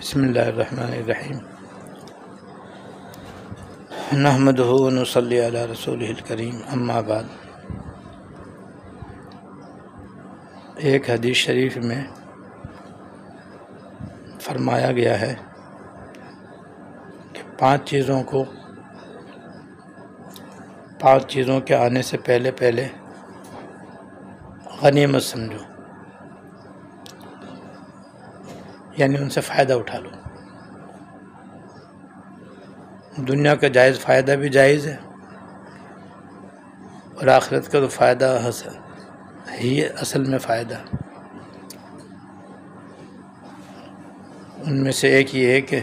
بسم اللہ الرحمن الرحیم نحمدہ ونصلی علی رسولہ الکریم اما بعد۔ ایک حدیث شریف میں فرمایا گیا ہے کہ پانچ چیزوں کے آنے سے پہلے غنیمت سمجھو، یعنی ان سے فائدہ اٹھا لو۔ دنیا کا جائز فائدہ بھی جائز ہے، اور آخرت کا تو فائدہ ہی اصل میں فائدہ۔ ان میں سے ایک یہ ہے کہ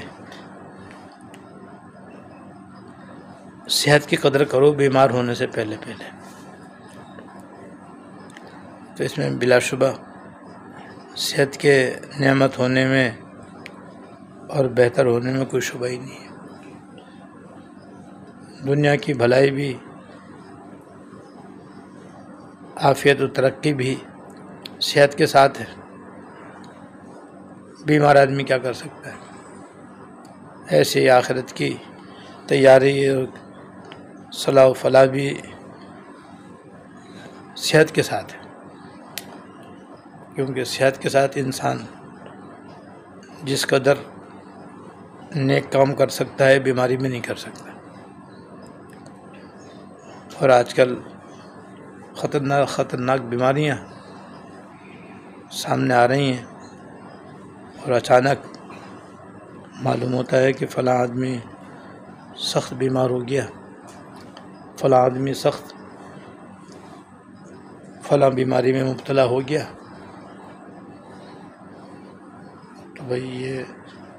صحت کی قدر کرو بیمار ہونے سے پہلے۔ تو اس میں بلا شبہ صحت کے نعمت ہونے میں اور بہتر ہونے میں کوئی شبہ ہی نہیں ہے۔ دنیا کی بھلائی بھی، عافیت و ترقی بھی صحت کے ساتھ ہے۔ بیمار آدمی کیا کر سکتا ہے؟ ایسے ہی آخرت کی تیاری اور صلاح و فلاح بھی صحت کے ساتھ ہے، کیونکہ صحت کے ساتھ انسان جس قدر نیک کام کر سکتا ہے بیماری میں نہیں کر سکتا۔ اور آج کل خطرناک بیماریاں سامنے آ رہی ہیں، اور اچانک معلوم ہوتا ہے کہ فلاں آدمی سخت بیمار ہو گیا، فلاں آدمی فلاں بیماری میں مبتلا ہو گیا۔ تو بھئی یہ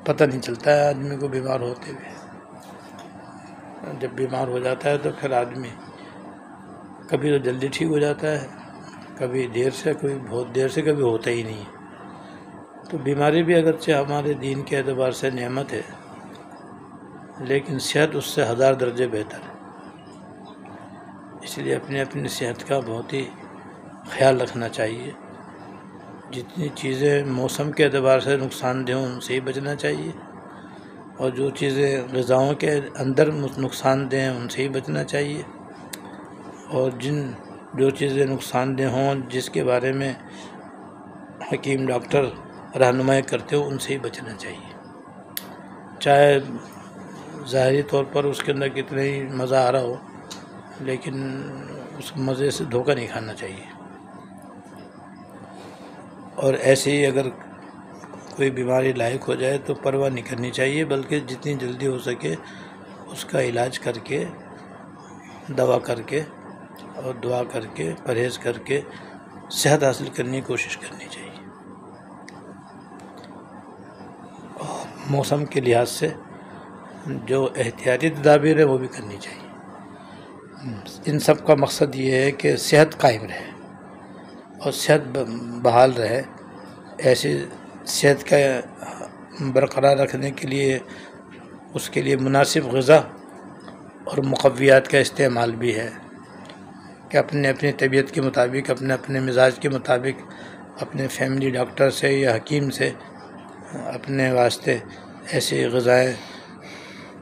پتہ نہیں چلتا ہے آدمی کو بیمار ہوتے ہوئے۔ جب بیمار ہو جاتا ہے تو پھر آدمی کبھی تو جلدی ٹھیک ہو جاتا ہے، کبھی دیر سے، کبھی بہت دیر سے، کبھی ہوتا ہی نہیں ہے۔ تو بیماری بھی اگرچہ ہمارے دین کے اعتبار سے نعمت ہے، لیکن صحت اس سے 1000 درجے بہتر ہے۔ اس لیے اپنی صحت کا بہت ہی خیال رکھنا چاہیے۔ جتنی چیزیں موسم کے اعتبار سے نقصان دہ ہوں ان سے ہی بچنا چاہیے، اور جو چیزیں غذاؤں کے اندر نقصان دہ ہیں ان سے ہی بچنا چاہیے، اور جو چیزیں نقصان دہ ہوں جس کے بارے میں حکیم ڈاکٹر رہنمائی کرتے ہو ان سے ہی بچنا چاہیے، چاہے ظاہری طور پر اس کے اندر کتنا ہی مزہ آ رہا ہو، لیکن اس مزے سے دھوکہ نہیں کھانا چاہیے۔ اور ایسے ہی اگر کوئی بیماری لاحق ہو جائے تو پرواہ نہیں کرنی چاہیے، بلکہ جتنی جلدی ہو سکے اس کا علاج کر کے، دوا کر کے اور دعا کر کے، پرہیز کر کے صحت حاصل کرنے کی کوشش کرنی چاہیے۔ اور موسم کے لحاظ سے جو احتیاطی تدابیر ہے وہ بھی کرنی چاہیے۔ ان سب کا مقصد یہ ہے کہ صحت قائم رہے اور صحت بحال رہے۔ ایسی صحت کا برقرار رکھنے کے لیے اس کے لیے مناسب غذا اور مقویات کا استعمال بھی ہے، کہ اپنی طبیعت کے مطابق، اپنے مزاج کے مطابق اپنے فیملی ڈاکٹر سے یا حکیم سے اپنے واسطے ایسی غذائیں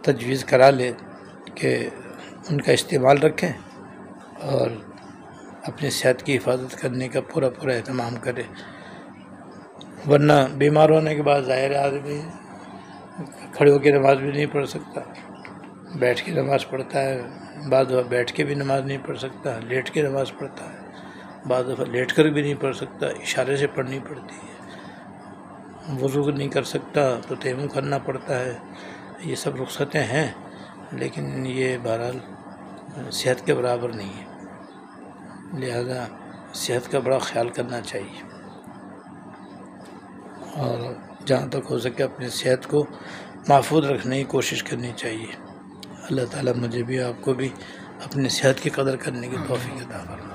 تجویز کرا لے کہ ان کا استعمال رکھیں، اور اپنی صحت کی حفاظت کرنے کا پورا اہتمام کرے۔ ورنہ بیمار ہونے کے بعد ظاہر آدمی کھڑے ہو کے نماز بھی نہیں پڑھ سکتا، بیٹھ کے نماز پڑھتا ہے، بعض دفعہ بیٹھ کے بھی نماز نہیں پڑھ سکتا، لیٹ کے نماز پڑھتا ہے، بعض دفعہ لیٹ کر بھی نہیں پڑھ سکتا، اشارے سے پڑھنی پڑتی ہے، وضو نہیں کر سکتا تو تیمم کرنا پڑتا ہے۔ یہ سب رخصتیں ہیں، لیکن یہ بہرحال صحت کے برابر نہیں ہے، لہذا صحت کا بڑا خیال کرنا چاہیے، اور جہاں تک ہو سکے اپنی صحت کو محفوظ رکھنے کی کوشش کرنی چاہیے۔ اللہ تعالیٰ مجھے بھی، آپ کو بھی اپنی صحت کی قدر کرنے کی توفیق عطا فرمائے۔